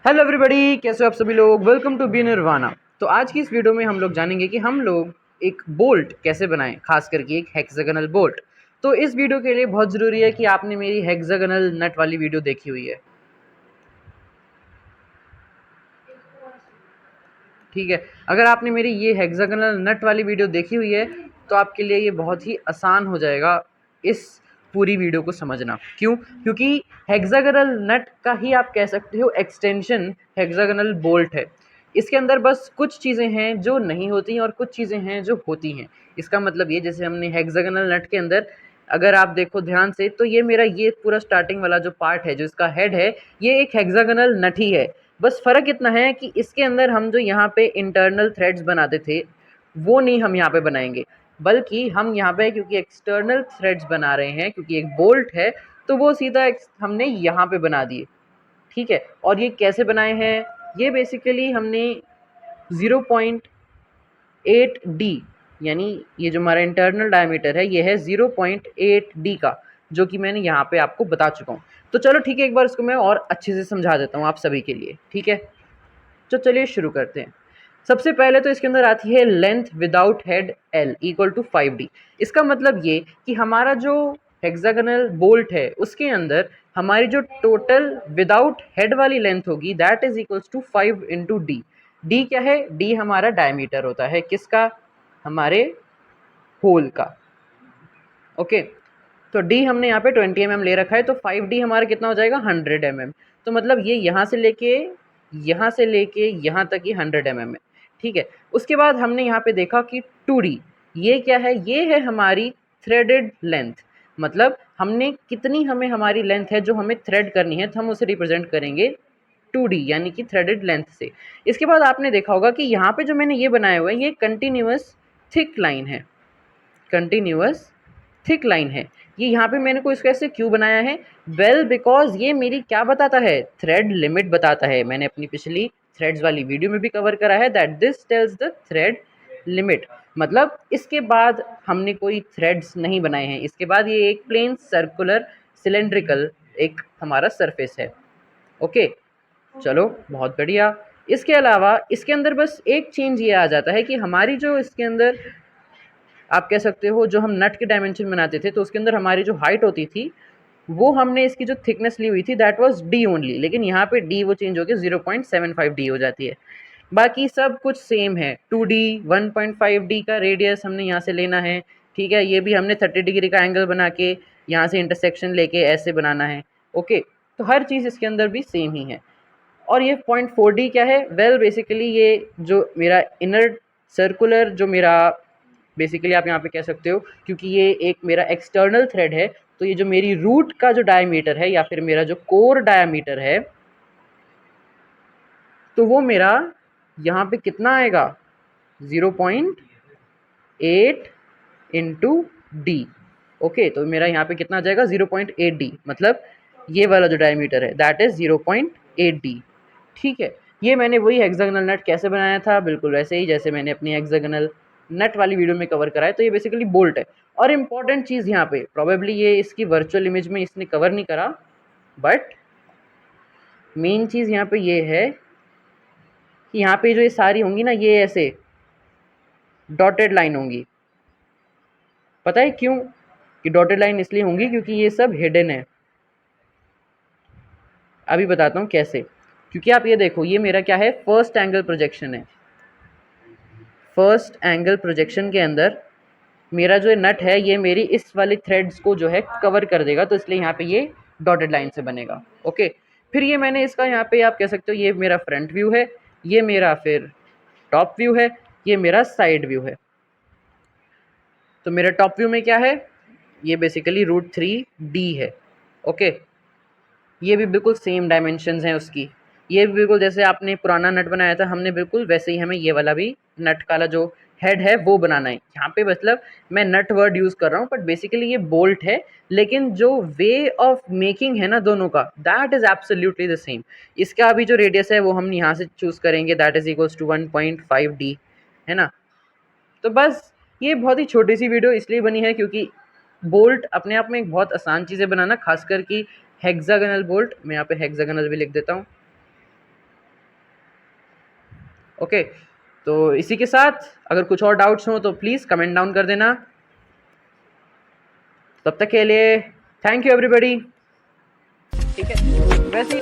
Hello everybody, कैसे हो आप सभी लोग। Welcome to B Nirvana. तो आज की इस वीडियो में हम लोग जानेंगे कि हम लोग एक बोल्ट कैसे बनाएं, खास करके एक हेक्सागोनल बोल्ट। तो इस वीडियो के लिए बहुत ज़रूरी है कि आपने मेरी हेक्सागोनल नट वाली वीडियो देखी हुई है। ठीक है, अगर आपने मेरी ये हेक्सागोनल नट वाली वीडियो देखी हुई है तो आपके लिए ये बहुत ही आसान हो जाएगा इस पूरी वीडियो को समझना। क्यों? क्योंकि हेक्सागोनल नट का ही आप कह सकते हो एक्सटेंशन हेक्सागोनल बोल्ट है। इसके अंदर बस कुछ चीज़ें हैं जो नहीं होती और कुछ चीज़ें हैं जो होती हैं। इसका मतलब ये, जैसे हमने हेक्सागोनल नट के अंदर अगर आप देखो ध्यान से, तो ये मेरा ये पूरा स्टार्टिंग वाला जो पार्ट है, जो इसका हेड है, ये एक हेक्सागोनल नट ही है। बस फ़र्क इतना है कि इसके अंदर हम जो यहाँ पे इंटरनल थ्रेड्स बनाते थे वो नहीं हम यहाँ पे बनाएंगे, बल्कि हम यहाँ पे क्योंकि एक्सटर्नल थ्रेड्स बना रहे हैं, क्योंकि एक बोल्ट है, तो वो सीधा हमने यहाँ पे बना दिए। ठीक है, और ये कैसे बनाए हैं? ये बेसिकली हमने 0.8 डी, यानी ये जो हमारा इंटरनल डायमीटर है ये है 0.8 डी का, जो कि मैंने यहाँ पे आपको बता चुका हूँ। तो चलो ठीक है, एक बार इसको मैं और अच्छे से समझा देता हूँ आप सभी के लिए। ठीक है, तो चलिए शुरू करते हैं। सबसे पहले तो इसके अंदर आती है length without head L equal to 5D। इसका मतलब ये कि हमारा जो हेक्सागोनल बोल्ट है उसके अंदर हमारी जो टोटल विदाउट हेड वाली लेंथ होगी that is equals to 5 into D. D क्या है? डी हमारा डायमीटर होता है, किसका? हमारे होल का। ओके, तो डी हमने यहाँ पे 20 mm ले रखा है, तो 5D हमारा कितना हो जाएगा? 100 mm। तो मतलब ये यहाँ से लेके यहाँ तक ही 100 mm है। ठीक है, उसके बाद हमने यहाँ पे देखा कि 2D ये क्या है? ये है हमारी थ्रेडेड लेंथ। मतलब हमने कितनी, हमें हमारी लेंथ है जो हमें थ्रेड करनी है, तो हम उसे रिप्रेजेंट करेंगे 2D यानी कि थ्रेडेड लेंथ से। इसके बाद आपने देखा होगा कि यहाँ पे जो मैंने ये बनाया हुआ है ये कंटिन्यूअस थिक लाइन है, कंटिन्यूअस थिक लाइन है। ये यहाँ पे मैंने को इसको ऐसे क्यों बनाया है? वेल बिकॉज ये मेरी क्या बताता है? थ्रेड लिमिट बताता है। मैंने अपनी पिछली थ्रेड्स वाली वीडियो में भी कवर करा है that this tells the thread limit. मतलब इसके बाद हमने कोई थ्रेड्स नहीं बनाए हैं, इसके बाद ये एक प्लेन सर्कुलर सिलेंड्रिकल एक हमारा सरफेस है। ओके, चलो बहुत बढ़िया। इसके अलावा इसके अंदर बस एक चेंज ये आ जाता है कि हमारी जो इसके अंदर आप कह सकते हो, जो हम नट के डायमेंशन बनाते थे तो उसके अंदर हमारी जो हाइट होती थी वो हमने इसकी जो थिकनेस ली हुई थी दैट वाज डी ओनली, लेकिन यहाँ पे डी वो चेंज होकर 0.75 डी हो जाती है। बाकी सब कुछ सेम है। 2D 1.5 डी का रेडियस हमने यहाँ से लेना है। ठीक है, ये भी हमने 30 डिग्री का एंगल बना के यहाँ से इंटरसेक्शन लेके ऐसे बनाना है। ओके, तो हर चीज़ इसके अंदर भी सेम ही है। और ये 0.4D क्या है? वेल बेसिकली ये जो मेरा इनर सर्कुलर, जो मेरा बेसिकली आप यहाँ पे कह सकते हो, क्योंकि ये एक मेरा एक्सटर्नल थ्रेड है, तो ये जो मेरी रूट का जो डायमीटर है या फिर मेरा जो कोर डायमीटर है, तो वो मेरा यहाँ पे कितना आएगा? 0.8 इंटू डी। ओके, तो मेरा यहाँ पे कितना आ जाएगा? 0.8 डी। मतलब ये वाला जो डायमीटर है दैट इज 0.8 डी। ठीक है, ये मैंने वही हेक्सागोनल नट कैसे बनाया था, बिल्कुल वैसे ही जैसे मैंने अपनी हेक्सागोनल नट वाली वीडियो में कवर करा है। तो ये बेसिकली बोल्ट है। और इम्पॉर्टेंट चीज़ यहाँ पे, प्रॉबेबली ये इसकी वर्चुअल इमेज में इसने कवर नहीं करा, बट मेन चीज़ यहाँ पे ये है कि यहाँ पे जो ये सारी होंगी ना, ये ऐसे डॉटेड लाइन होंगी। पता है क्यों कि डॉटेड लाइन इसलिए होंगी? क्योंकि ये सब हिडन है। अभी बताता हूँ कैसे। क्योंकि आप ये देखो, ये मेरा क्या है? फर्स्ट एंगल प्रोजेक्शन है। फर्स्ट एंगल प्रोजेक्शन के अंदर मेरा जो नट है ये मेरी इस वाली थ्रेड्स को जो है कवर कर देगा, तो इसलिए यहाँ पे ये डॉटेड लाइन से बनेगा। ओके, फिर ये मैंने इसका यहाँ पे आप कह सकते हो ये मेरा फ्रंट व्यू है, ये मेरा फिर टॉप व्यू है, ये मेरा साइड व्यू है। तो मेरा टॉप व्यू में क्या है? ये बेसिकली √3D है। ओके, ये भी बिल्कुल सेम डायमेंशंस हैं उसकी। ये भी बिल्कुल जैसे आपने पुराना नट बनाया था, हमने बिल्कुल वैसे ही हमें ये वाला भी नट का जो हेड है वो बनाना है। यहाँ पे मतलब मैं नट वर्ड यूज़ कर रहा हूँ, बट बेसिकली ये बोल्ट है, लेकिन जो वे ऑफ मेकिंग है ना दोनों का, that is absolutely the same. इसका अभी जो रेडियस है वो हम यहाँ से चूज़ करेंगे, that is equals to 1.5D, है ना। तो बस ये बहुत ही छोटी सी वीडियो इसलिए बनी है क्योंकि बोल्ट अपने आप में एक बहुत आसान चीज़ है बनाना, खासकर कि हेक्सागोनल बोल्ट। मैं यहाँ पे हेक्सागोनल भी लिख देता हूँ। ओके, तो इसी के साथ अगर कुछ और डाउट्स हो तो प्लीज़ कमेंट डाउन कर देना। तब तक के लिए थैंक यू एवरीबॉडी। ठीक है, वैसे